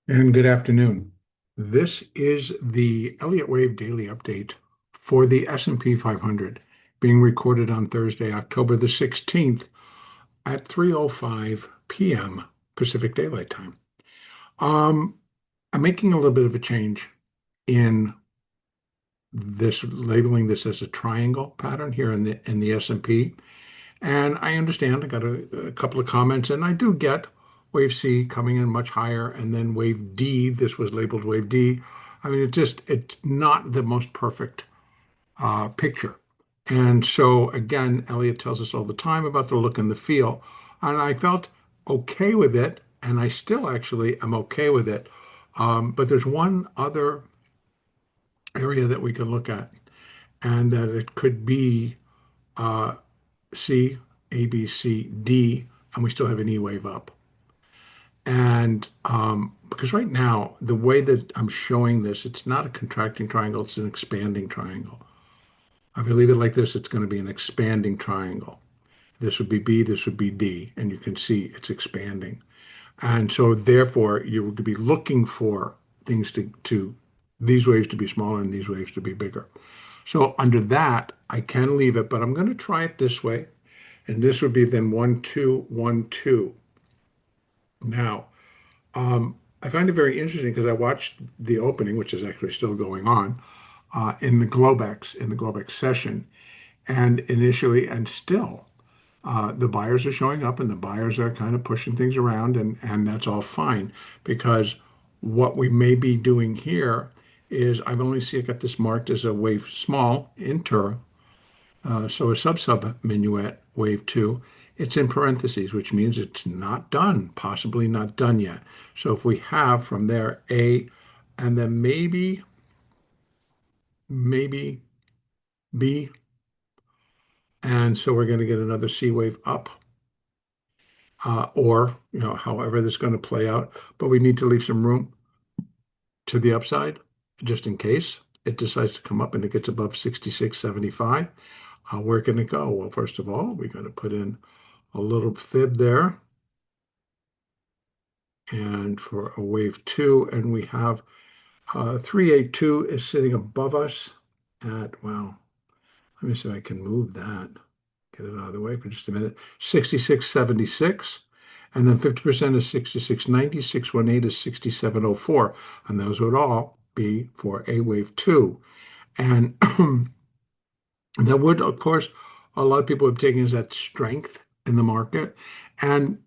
And good afternoon. This is the Elliott Wave daily update for the S&P 500 being recorded on Thursday, October the 16th at 3:05 p.m. Pacific Daylight Time. Um, I'm making a little bit of a change in this, labeling this as a triangle pattern here in the S&P. And I understand I got a couple of comments, and I do get wave C coming in much higher, and then wave D. This was labeled wave D. I mean, it's not the most perfect picture. And so again, Elliot tells us all the time about the look and the feel, and I felt okay with it, and I still actually am okay with it. But there's one other area that we can look at, and that it could be uh, C, A, B, C, D, and we still have an E wave up. And because right now, the way that I'm showing this, it's not a contracting triangle, it's an expanding triangle. If I leave it like this, it's going to be an expanding triangle. This would be B, this would be D, and you can see it's expanding. And so therefore, you would be looking for things to these waves to be smaller and these waves to be bigger. So under that, I can leave it, but I'm going to try it this way. And this would be then 1, 2, 1, 2. Now, I find it very interesting because I watched the opening, which is actually still going on, in the Globex session. And initially and still, the buyers are showing up and the buyers are kind of pushing things around, and that's all fine because what we may be doing here is I've only got this marked as a wave small inter. So a sub minuet, wave two, it's in parentheses, which means it's not done, possibly not done yet. So if we have from there A, and then maybe B, and so we're going to get another C wave up, or however this is going to play out. But we need to leave some room to the upside just in case it decides to come up and it gets above 66.75. Where can it go? Well, first of all, we're going to put in a little fib there and for a wave two, and we have 382 is sitting above us at, well, let me see if I can move that, get it out of the way for just a minute, 66.76, and then 50% is 66.90, 618 is 67.04, and those would all be for a wave two. And that would, of course, a lot of people have taken as that strength in the market. And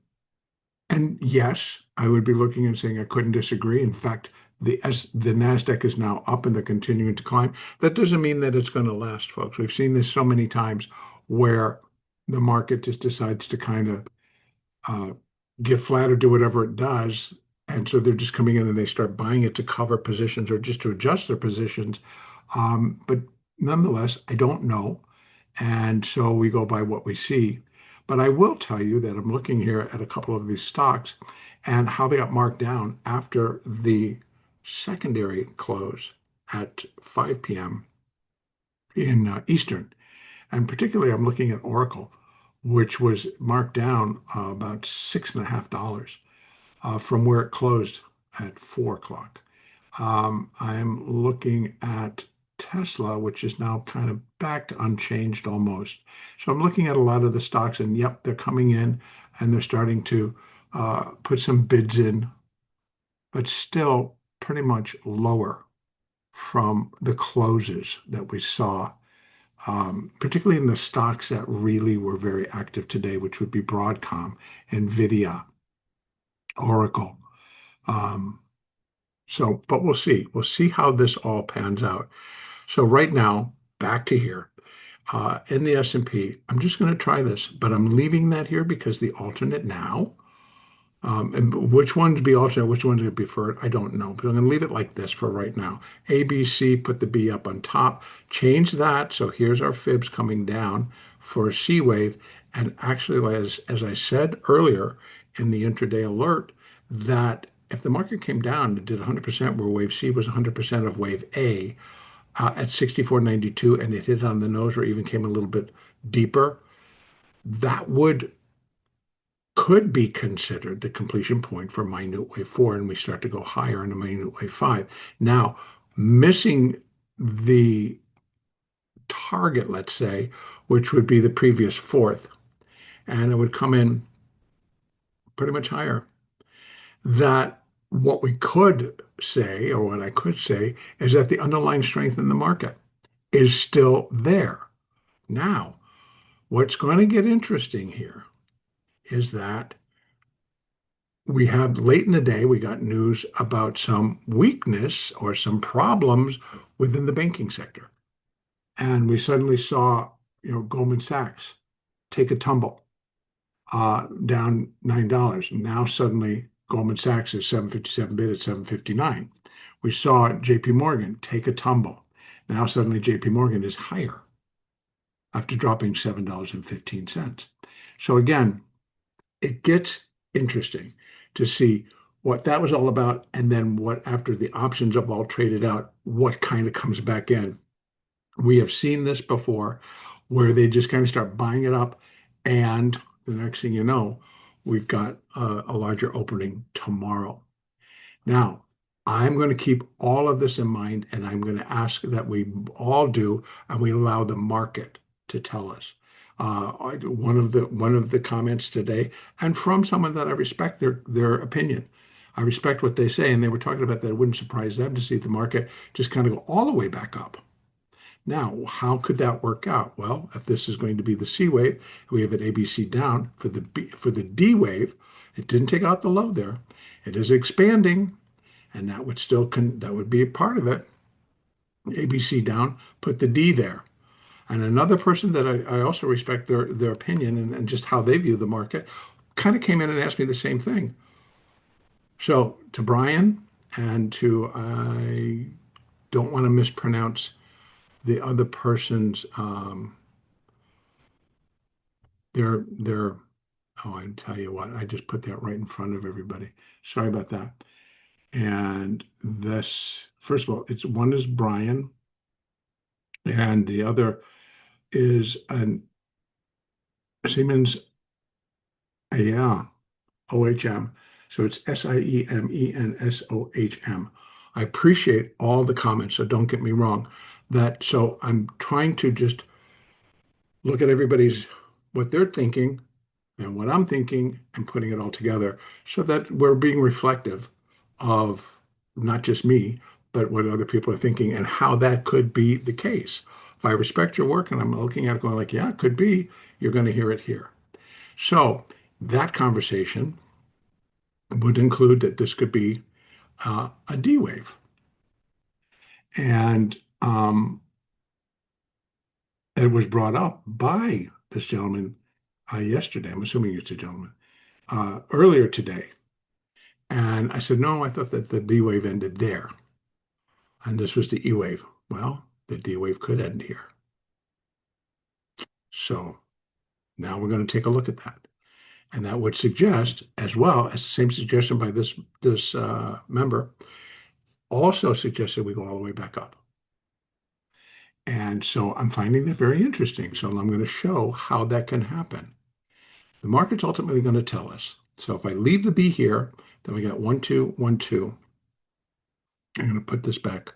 yes, I would be looking and saying I couldn't disagree. In fact, the Nasdaq is now up and they're continuing to climb. That doesn't mean that it's going to last, folks. We've seen this so many times where the market just decides to kind of uh, get flat or do whatever it does, and so they're just coming in and they start buying it to cover positions or just to adjust their positions. But nonetheless, I don't know, and so we go by what we see. But I will tell you that I'm looking here at a couple of these stocks and how they got marked down after the secondary close at 5 p.m. in Eastern. And particularly, I'm looking at Oracle, which was marked down about $6.50 from where it closed at 4 o'clock. I'm looking at Tesla, which is now kind of back to unchanged almost. So I'm looking at a lot of the stocks, and yep, they're coming in and they're starting to put some bids in, but still pretty much lower from the closes that we saw, particularly in the stocks that really were very active today, which would be Broadcom, Nvidia, Oracle. Um, but we'll see. We'll see how this all pans out. So right now, back to here in the S&P, I'm just going to try this, but I'm leaving that here because the alternate now, and which one to be alternate, which one to be preferred, I don't know. But I'm going to leave it like this for right now. A, B, C, put the B up on top, change that. So here's our fibs coming down for a C wave. And actually, as I said earlier in the intraday alert, that if the market came down and did 100% where wave C was 100% of wave A at 64.92 and it hit on the nose or even came a little bit deeper, that would could be considered the completion point for minute wave 4, and we start to go higher into minute wave 5. Now, missing the target, let's say, which would be the previous fourth, and it would come in pretty much higher. That what we could say, or what I could say, is that the underlying strength in the market is still there. Now, what's going to get interesting here is that we have late in the day, we got news about some weakness or some problems within the banking sector. And we suddenly saw, Goldman Sachs take a tumble down $9. Now suddenly Goldman Sachs is 757 bid at 759. We saw JP Morgan take a tumble. Now suddenly JP Morgan is higher after dropping $7.15. So again, it gets interesting to see what that was all about, and then what, after the options have all traded out, what kind of comes back in. We have seen this before where they just kind of start buying it up, and the next thing you know, we've got a larger opening tomorrow. Now, I'm going to keep all of this in mind, and I'm going to ask that we all do, and we allow the market to tell us. One of the comments today, and from someone that I respect their opinion. I respect what they say, and they were talking about that it wouldn't surprise them to see the market just kind of go all the way back up. Now, how could that work out? Well, if this is going to be the C wave, we have an ABC down for the D wave. It didn't take out the low there. It is expanding, and that would be a part of it. ABC down, put the D there. And another person that I also respect their opinion and just how they view the market kind of came in and asked me the same thing. So to Brian and to, I don't want to mispronounce the other person's, their, oh, I tell you what, I just put that right in front of everybody. Sorry about that. And this, first of all, one is Brian, and the other is an Siemens, yeah, OHM. So it's SIEMENSOHM. I appreciate all the comments, so don't get me wrong. So I'm trying to just look at what they're thinking and what I'm thinking, and putting it all together so that we're being reflective of not just me, but what other people are thinking and how that could be the case. If I respect your work and I'm looking at it going like, yeah, it could be, you're going to hear it here. So that conversation would include that this could be a D wave. And it was brought up by this gentleman yesterday. I'm assuming it's a gentleman, earlier today. And I said, no, I thought that the D wave ended there. And this was the E wave. Well, the D wave could end here. So now we're going to take a look at that. And that would suggest, as well as the same suggestion by this member, also suggested we go all the way back up. And so I'm finding that very interesting. So I'm going to show how that can happen. The market's ultimately going to tell us. So if I leave the B here, then we got 1, 2, 1, 2. I'm going to put this back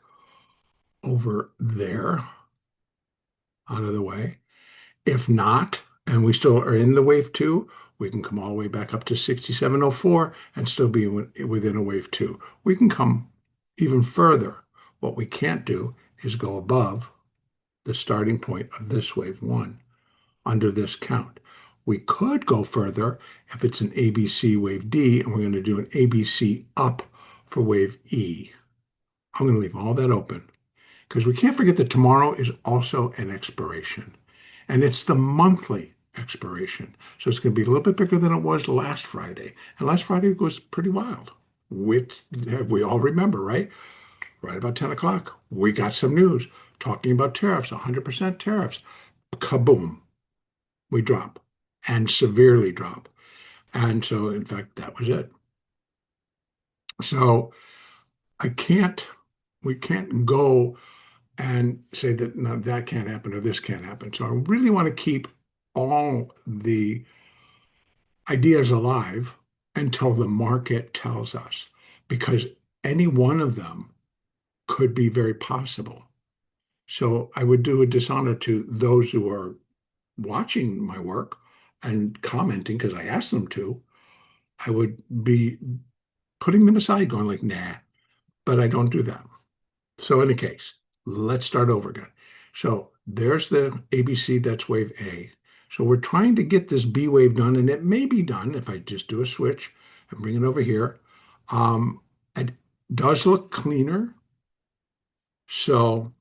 over there out of the way. If not, and we still are in the wave 2, we can come all the way back up to 6704 and still be within a wave 2. We can come even further. What we can't do is go above the starting point of this wave 1 under this count. We could go further if it's an ABC wave D, and we're going to do an ABC up for wave E. I'm going to leave all that open because we can't forget that tomorrow is also an expiration, and it's the monthly expiration. So it's going to be a little bit bigger than it was last Friday. And last Friday was pretty wild, which we all remember, right? Right about 10 o'clock, we got some news talking about tariffs, 100% tariffs. Kaboom, we drop, and severely drop. And so, in fact, that was it. So we can't go and say that, no, that can't happen or this can't happen. So I really want to keep all the ideas alive until the market tells us, because any one of them could be very possible. So I would do a dishonor to those who are watching my work and commenting because I asked them to. I would be putting them aside, going like, nah, but I don't do that. So in any case, let's start over again. So there's the ABC, that's wave A. So we're trying to get this B wave done, and it may be done if I just do a switch and bring it over here. It does look cleaner. So,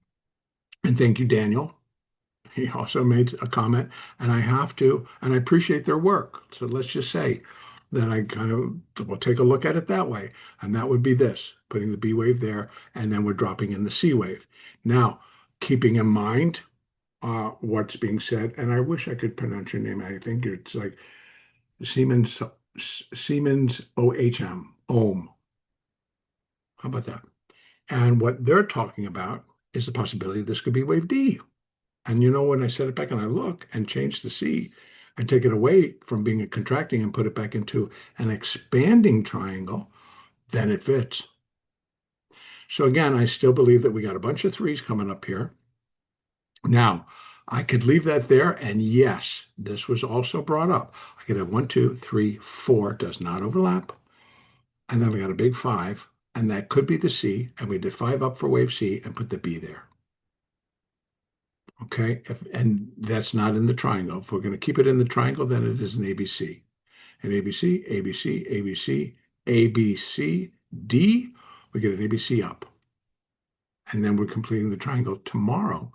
and thank you, Daniel. He also made a comment, and I have to, and I appreciate their work. So let's just say that I kind of will take a look at it that way. And that would be this, putting the B wave there, and then we're dropping in the C wave. Now, keeping in mind what's being said, and I wish I could pronounce your name. I think it's like Siemens OHM, Ohm. How about that? And what they're talking about is the possibility this could be wave D. And you know, when I set it back and I look and change the C and take it away from being a contracting and put it back into an expanding triangle, then it fits. So again, I still believe that we got a bunch of threes coming up here. Now, I could leave that there. And yes, this was also brought up. I could have 1, 2, 3, 4, does not overlap. And then we got a big 5, and that could be the C. And we did 5 up for wave C and put the B there. Okay, and that's not in the triangle. If we're going to keep it in the triangle, then it is an ABC. An ABC, ABC, ABC, ABC, D. We get an ABC up. And then we're completing the triangle tomorrow.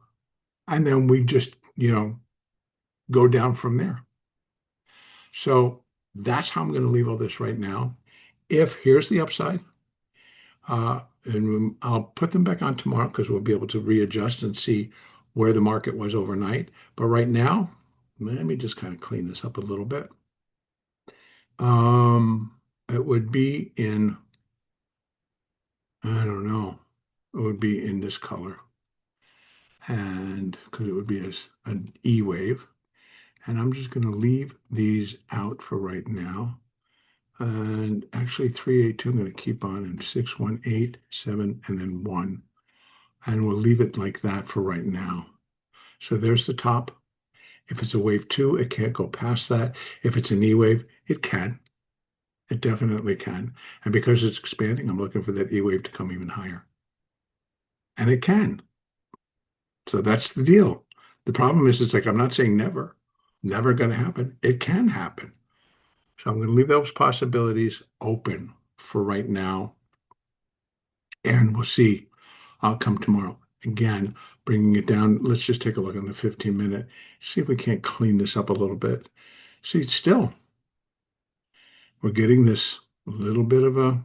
And then we just, go down from there. So that's how I'm going to leave all this right now. If here's the upside, and I'll put them back on tomorrow because we'll be able to readjust and see where the market was overnight. But right now, let me just kind of clean this up a little bit. It would be in, I don't know, it would be in this color. And because it would be an E wave. And I'm just going to leave these out for right now. And actually 382, I'm going to keep on, and 6, 1, 8, 7, and then 1. And we'll leave it like that for right now. So there's the top. If it's a wave 2, it can't go past that. If it's an E wave, it can. It definitely can. And because it's expanding, I'm looking for that E wave to come even higher. And it can. So that's the deal. The problem is, it's like, I'm not saying never, never going to happen. It can happen. So I'm going to leave those possibilities open for right now. And we'll see. I'll come tomorrow. Again, bringing it down. Let's just take a look on the 15-minute. See if we can't clean this up a little bit. See, still, we're getting this little bit of a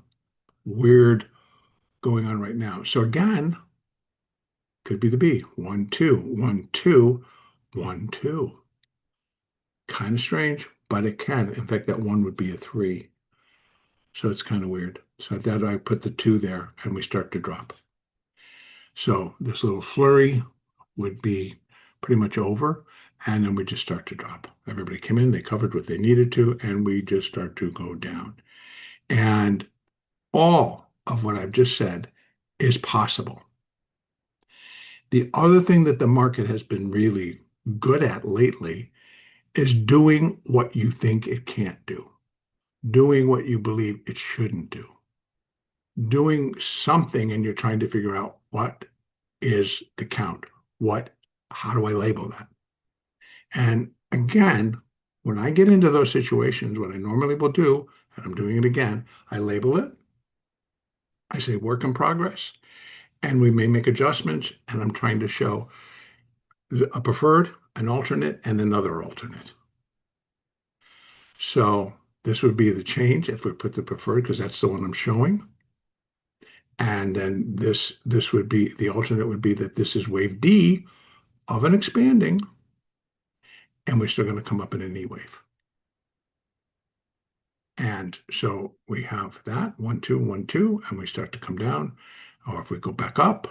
weird going on right now. So again, could be the B. 1, 2, 1, 2, 1, 2. Kind of strange, but it can. In fact, that 1 would be a 3. So it's kind of weird. So that I put the 2 there and we start to drop. So this little flurry would be pretty much over, and then we just start to drop. Everybody came in, they covered what they needed to, and we just start to go down. And all of what I've just said is possible. The other thing that the market has been really good at lately is doing what you think it can't do, doing what you believe it shouldn't do, doing something, and you're trying to figure out what is the count. How do I label that? And again, when I get into those situations, what I normally will do, and I'm doing it again, I label it. I say work in progress, and we may make adjustments, and I'm trying to show a preferred, an alternate, and another alternate. So this would be the change if we put the preferred, because that's the one I'm showing. And then this would be, the alternate would be that this is wave D of an expanding, and we're still going to come up in an E wave. And so we have that 1, 2, 1, 2, and we start to come down. Or if we go back up,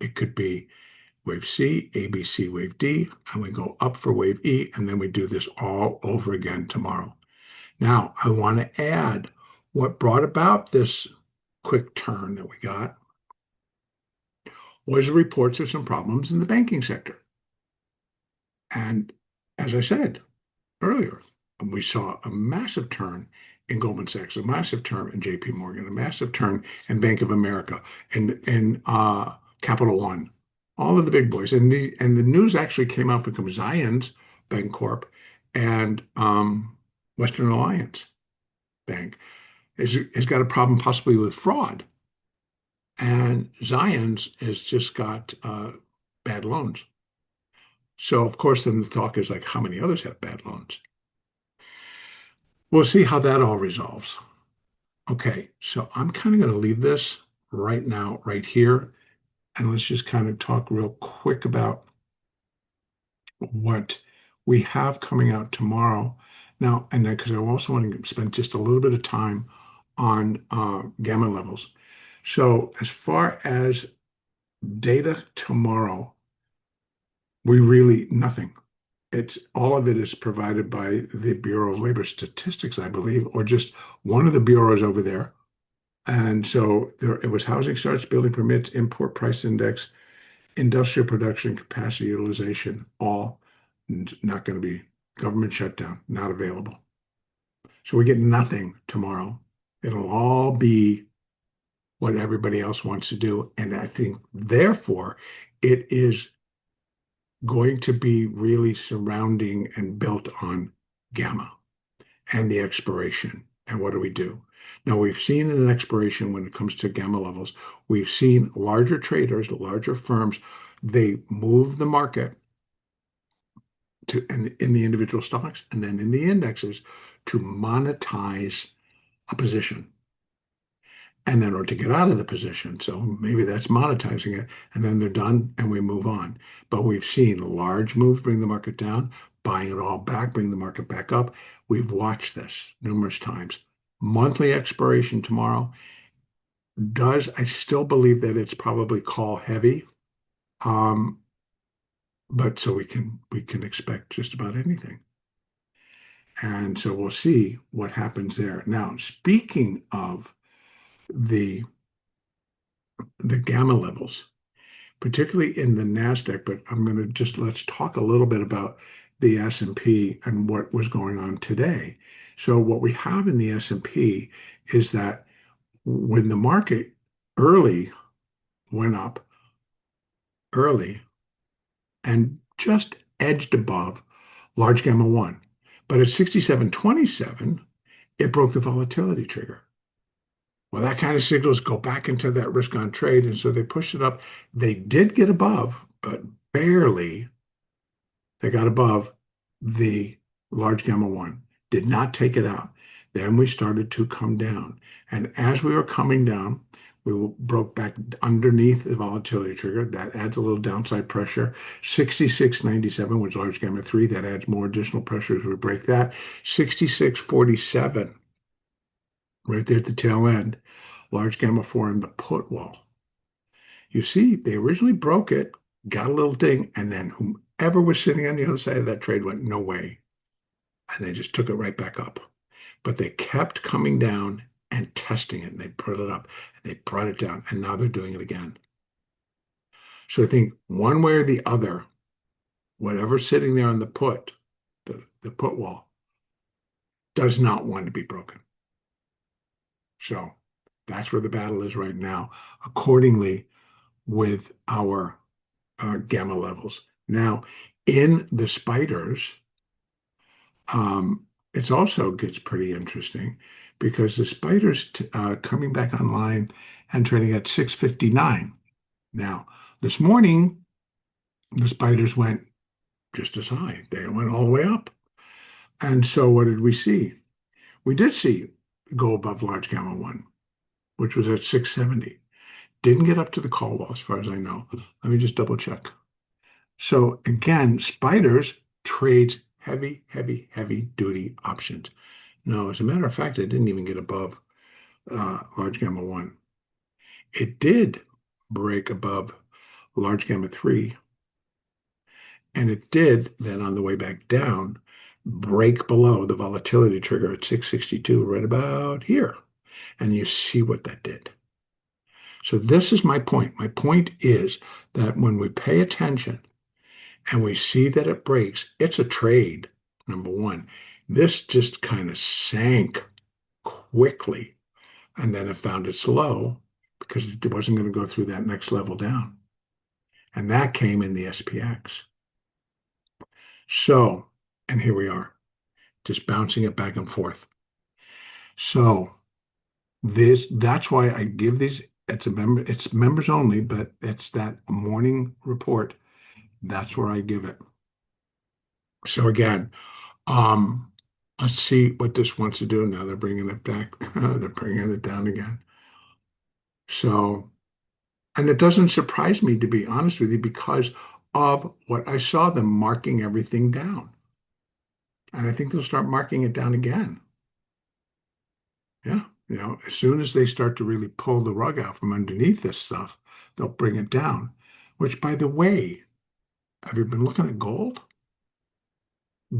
it could be wave C, ABC, wave D, and we go up for wave E, and then we do this all over again tomorrow. Now, I want to add what brought about this quick turn that we got was the reports of some problems in the banking sector. And as I said earlier, we saw a massive turn in Goldman Sachs, a massive turn in JP Morgan, a massive turn in Bank of America, and Capital One, all of the big boys. And the news actually came out from Zions Bancorp and Western Alliance Bank has got a problem possibly with fraud. And Zions has just got bad loans. So, of course, then the talk is like, how many others have bad loans? We'll see how that all resolves. Okay, so I'm kind of going to leave this right now, right here, and let's just kind of talk real quick about what we have coming out tomorrow. Now, and then because I also want to spend just a little bit of time on gamma levels. So, as far as data tomorrow, we really nothing. It's all of it is provided by the Bureau of Labor Statistics, I believe, or just one of the bureaus over there. And so there, it was housing starts, building permits, import price index, industrial production, capacity utilization, all not going to be government shutdown, not available. So we get nothing tomorrow. It'll all be what everybody else wants to do. And I think, therefore, it is going to be really surrounding and built on gamma and the expiration. And what do we do? Now, we've seen an expiration when it comes to gamma levels. We've seen larger traders, larger firms, they move the market to in the individual stocks and then in the indexes to monetize a position and then or to get out of the position. So maybe that's monetizing it, and then they're done and we move on. But we've seen large moves bring the market down, buying it all back, bring the market back up. We've watched this numerous times. Monthly expiration tomorrow. I still believe that it's probably call heavy. Um, but so we can expect just about anything. And so we'll see what happens there. Now, speaking of the gamma levels, particularly in the NASDAQ, but I'm going to just let's talk a little bit about the S&P and what was going on today. So what we have in the S&P is that when the market early went up early and just edged above large gamma 1, but at 67.27, it broke the volatility trigger. Well, that kind of signals go back into that risk on trade. And so they pushed it up. They did get above, but barely. They got above the large gamma 1, did not take it out. Then we started to come down. And as we were coming down, we broke back underneath the volatility trigger. That adds a little downside pressure. 66.97 was large gamma 3. That adds more additional pressure as we break that. 66.47 right there at the tail end, large gamma 4 in the put wall. You see, they originally broke it, got a little ding, and then whomever was sitting on the other side of that trade went, no way. And they just took it right back up. But they kept coming down and testing it, and they put it up, and they brought it down, and now they're doing it again. So I think one way or the other, whatever's sitting there on the put, the put wall, does not want to be broken. So that's where the battle is right now, accordingly with our gamma levels. Now, in the spiders, it also gets pretty interesting because the spiders coming back online and trading at 659. Now, this morning, the spiders went just as high. They went all the way up. And so what did we see? We did see go above large gamma 1, which was at 670. Didn't get up to the call wall as far as I know. Let me just double check. So again, spiders trades heavy, heavy, heavy duty options. No, as a matter of fact, it didn't even get above large gamma 1. It did break above large gamma 3. And it did then on the way back down break below the volatility trigger at 662, right about here. And you see what that did. So this is my point. My point is that when we pay attention and we see that it breaks, it's a trade, number one. This just kind of sank quickly, and then it found its low because it wasn't going to go through that next level down. And that came in the SPX. So, and here we are, just bouncing it back and forth. So that's why I give these, it's members only, but it's that morning report. That's where I give it. So again, um, let's see what this wants to do now. They're bringing it back. They're bringing it down again. So, and it doesn't surprise me, to be honest with you, because of what I saw them marking everything down. And I think they'll start marking it down again. Yeah. As soon as they start to really pull the rug out from underneath this stuff, they'll bring it down. Which, by the way, have you been looking at gold?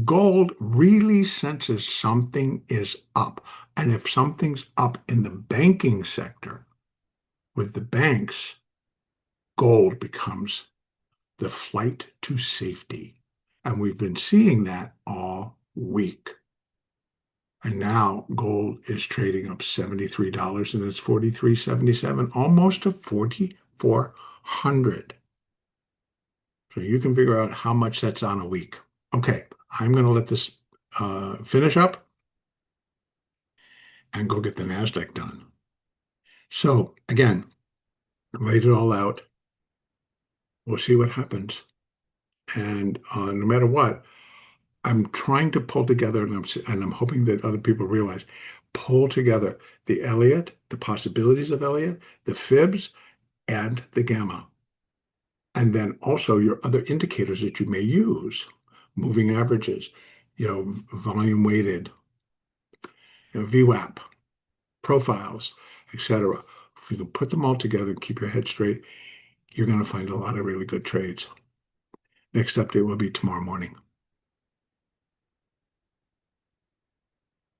Gold really senses something is up. And if something's up in the banking sector with the banks, gold becomes the flight to safety. And we've been seeing that all week. And now gold is trading up $73 and it's 43.77, almost to 4,400. So you can figure out how much that's on a week. Okay, I'm going to let this finish up and go get the NASDAQ done. So again, laid it all out. We'll see what happens. And no matter what, I'm trying to pull together, and I'm hoping that other people realize, pull together the Elliott, the possibilities of Elliott, the fibs, and the gamma. And then also your other indicators that you may use, moving averages, volume weighted, VWAP, profiles, etc. If you can put them all together and keep your head straight, you're going to find a lot of really good trades. Next update will be tomorrow morning.